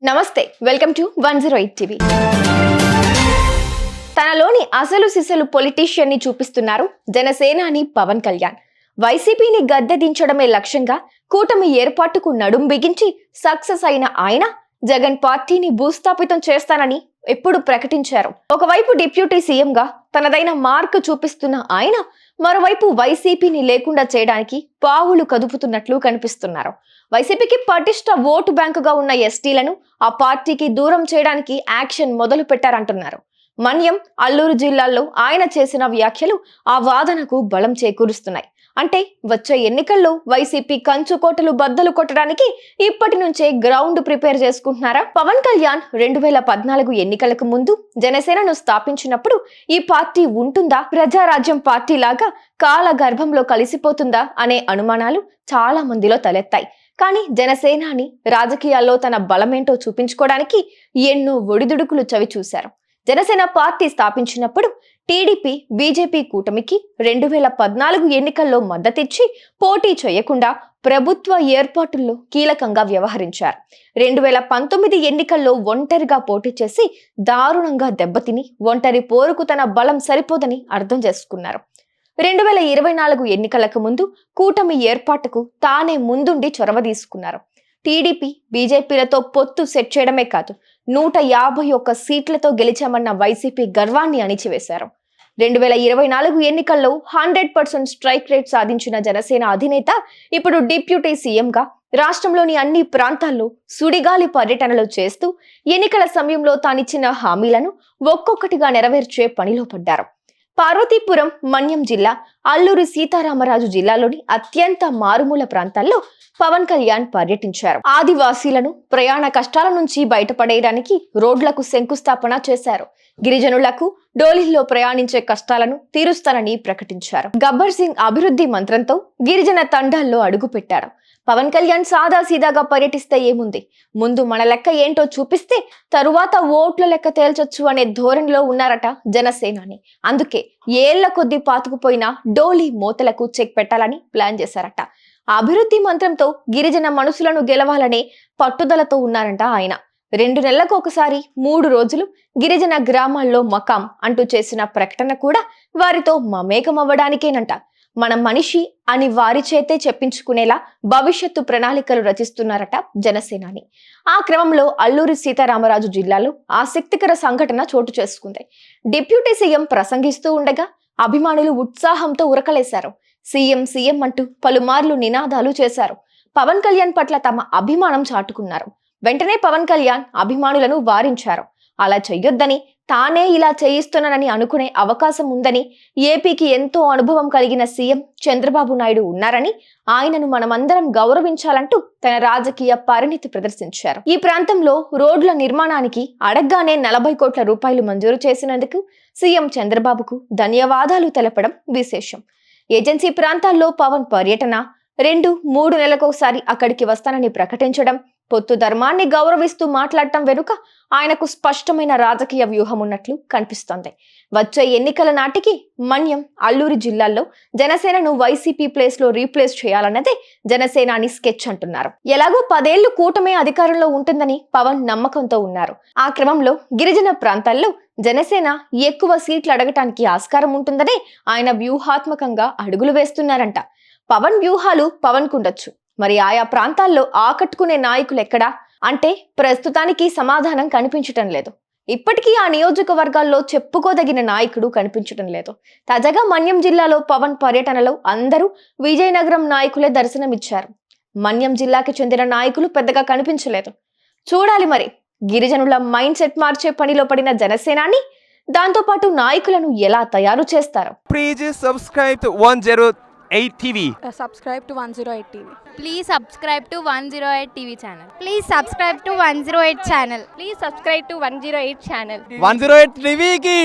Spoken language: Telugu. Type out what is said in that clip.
నమస్తే, వెల్కమ్ టు 108 టీవీ. తనలోని అసలు సిసలు పొలిటీషియన్ ని చూపిస్తున్నారు జనసేనాని పవన్ కళ్యాణ్. వైసీపీని గద్దె దించడమే లక్ష్యంగా కూటమి ఏర్పాటుకు నడుం బిగించి సక్సెస్ అయిన ఆయన జగన్ పార్టీని భూస్థాపితం చేస్తానని ఎప్పుడు ప్రకటించారు. ఒకవైపు డిప్యూటీ సీఎంగా తనదైన మార్క్ చూపిస్తున్న ఆయన మరోవైపు వైసీపీని లేకుండా చేయడానికి పావులు కదుపుతున్నట్లు కనిపిస్తున్నారు. వైసీపీకి పటిష్ట ఓటు బ్యాంకుగా ఉన్న ఎస్టీలను ఆ పార్టీకి దూరం చేయడానికి యాక్షన్ మొదలు పెట్టారంటున్నారు. మన్యం, అల్లూరు జిల్లాల్లో ఆయన చేసిన వ్యాఖ్యలు ఆ వాదనకు బలం చేకూరుస్తున్నాయి. అంటే వచ్చే ఎన్నికల్లో వైసీపీ కంచుకోటలు బద్దలు కొట్టడానికి ఇప్పటి నుంచే గ్రౌండ్ ప్రిపేర్ చేసుకుంటున్నారా? పవన్ కళ్యాణ్ 2014 ఎన్నికలకు ముందు జనసేనను స్థాపించినప్పుడు ఈ పార్టీ ఉంటుందా, ప్రజారాజ్యం పార్టీ లాగా కాల గర్భంలో కలిసిపోతుందా అనే అనుమానాలు చాలా మందిలో తలెత్తాయి. కానీ జనసేనాని రాజకీయాల్లో తన బలమేంటో చూపించుకోవడానికి ఎన్నో ఒడిదుడుకులు చవి చూశారు. జనసేన పార్టీ స్థాపించినప్పుడు టీడీపీ, బీజేపీ కూటమికి 2014 ఎన్నికల్లో మద్దతిచ్చి పోటీ చేయకుండా ప్రభుత్వ ఏర్పాటుల్లో కీలకంగా వ్యవహరించారు. 2019 ఎన్నికల్లో ఒంటరిగా పోటీ చేసి దారుణంగా దెబ్బతిని ఒంటరి పోరుకు తన బలం సరిపోదని అర్థం చేసుకున్నారు. 2024 ఎన్నికలకు ముందు కూటమి ఏర్పాటుకు తానే ముందుండి చొరవ తీసుకున్నారు. టీడీపీ, బీజేపీలతో పొత్తు సెట్ చేయడమే కాదు 151 సీట్లతో గెలిచామన్న వైసీపీ గర్వాన్ని అణిచివేశారు. 2024 ఎన్నికల్లో 100% స్ట్రైక్ రేట్ సాధించిన జనసేన అధినేత ఇప్పుడు డిప్యూటీ సీఎంగా రాష్ట్రంలోని అన్ని ప్రాంతాల్లో సుడిగాలి పర్యటనలు చేస్తూ ఎన్నికల సమయంలో తానిచ్చిన హామీలను ఒక్కొక్కటిగా నెరవేర్చే పనిలో పడ్డారు. పార్వతీపురం, మన్యం జిల్లా, అల్లూరి సీతారామరాజు జిల్లాలోని అత్యంత మారుమూల ప్రాంతాల్లో పవన్ కళ్యాణ్ పర్యటించారు. ఆదివాసీలను ప్రయాణ కష్టాల నుంచి బయటపడేయడానికి రోడ్లకు శంకుస్థాపన చేశారు. గిరిజనులకు డోలీల్లో ప్రయాణించే కష్టాలను తీరుస్తానని ప్రకటించారు. గబ్బర్ సింగ్ అభివృద్ధి మంత్రంతో గిరిజన తండాల్లో అడుగుపెట్టారు. పవన్ కళ్యాణ్ సాదాసీదాగా పర్యటిస్తే ఏముంది, ముందు మన లెక్క ఏంటో చూపిస్తే తరువాత ఓట్ల లెక్క తేల్చొచ్చు అనే ధోరణిలో ఉన్నారట జనసేనాని. అందుకే ఏళ్ల కొద్దీ పాతుకుపోయిన డోలీ మోతలకు చెక్ పెట్టాలని ప్లాన్ చేశారట. అభివృద్ధి మంత్రంతో గిరిజన మనసులను గెలవాలనే పట్టుదలతో ఉన్నారంట ఆయన. 2 నెలలకు ఒకసారి 3 రోజులు గిరిజన గ్రామాల్లో మకాం అంటూ చేసిన ప్రకటన కూడా వారితో మమేకమవ్వడానికేనంట. మన మనిషి అని వారి చేతే చెప్పించుకునేలా భవిష్యత్తు ప్రణాళికలు రచిస్తున్నారట జనసేనాని. ఆ క్రమంలో అల్లూరి సీతారామరాజు జిల్లాలో ఆసక్తికర సంఘటన చోటు చేసుకుంది. డిప్యూటీ సీఎం ప్రసంగిస్తూ ఉండగా అభిమానులు ఉత్సాహంతో ఉరకలేశారు. సీఎం సీఎం అంటూ పలుమార్లు నినాదాలు చేశారు. పవన్ కళ్యాణ్ పట్ల తమ అభిమానం చాటుకున్నారు. వెంటనే పవన్ కళ్యాణ్ అభిమానులను వారించారు. అలా చెయ్యొద్దని, తానే ఇలా చేయిస్తున్నానని అనుకునే అవకాశం ఉందని, ఏపీకి ఎంతో అనుభవం కలిగిన సీఎం చంద్రబాబు నాయుడు ఉన్నారని, ఆయనను మనమందరం గౌరవించాలంటూ తన రాజకీయ పరిణితి ప్రదర్శించారు. ఈ ప్రాంతంలో రోడ్ల నిర్మాణానికి అడగ్గానే 40 కోట్ల రూపాయలు మంజూరు చేసినందుకు సీఎం చంద్రబాబుకు ధన్యవాదాలు తెలపడం విశేషం. ఏజెన్సీ ప్రాంతాల్లో పవన్ పర్యటన, 2-3 నెలలకోసారి అక్కడికి వస్తానని ప్రకటించడం, పొత్తు ధర్మాన్ని గౌరవిస్తూ మాట్లాడటం వెనుక ఆయనకు స్పష్టమైన రాజకీయ వ్యూహం ఉన్నట్లు కనిపిస్తోంది. వచ్చే ఎన్నికల నాటికి మన్యం, అల్లూరి జిల్లాల్లో జనసేనను వైసీపీ ప్లేస్ లో రీప్లేస్ చేయాలన్నదే జనసేనాని స్కెచ్ అంటున్నారు. ఎలాగో 10 ఏళ్లు కూటమే అధికారంలో ఉంటుందని పవన్ నమ్మకంతో ఉన్నారు. ఆ క్రమంలో గిరిజన ప్రాంతాల్లో జనసేన ఎక్కువ సీట్లు అడగటానికి ఆస్కారం ఉంటుందనే ఆయన వ్యూహాత్మకంగా అడుగులు వేస్తున్నారంట. పవన్ వ్యూహాలు పవన్ కుండొచ్చు, మరి ఆయా ప్రాంతాల్లో ఆకట్టుకునే నాయకులు ఎక్కడా అంటే ప్రస్తుతానికి సమాధానం కనిపించటం లేదు. ఇప్పటికీ ఆ నియోజకవర్గాల్లో చెప్పుకోదగిన నాయకుడు కనిపించడం లేదు. తాజాగా మన్యం జిల్లాలో పవన్ పర్యటనలో అందరూ విజయనగరం నాయకులే దర్శనమిచ్చారు. మన్యం జిల్లాకి చెందిన నాయకులు పెద్దగా కనిపించలేదు. చూడాలి మరి గిరిజనుల మైండ్ సెట్ మార్చే పనిలో పడిన జనసేనాని దాంతోపాటు నాయకులను ఎలా తయారు చేస్తారు. Please subscribe to 108 TV. Subscribe to 108 TV. Please subscribe to 108 TV channel. Please subscribe to 108 channel. Please subscribe to 108 channel. 108 TV ki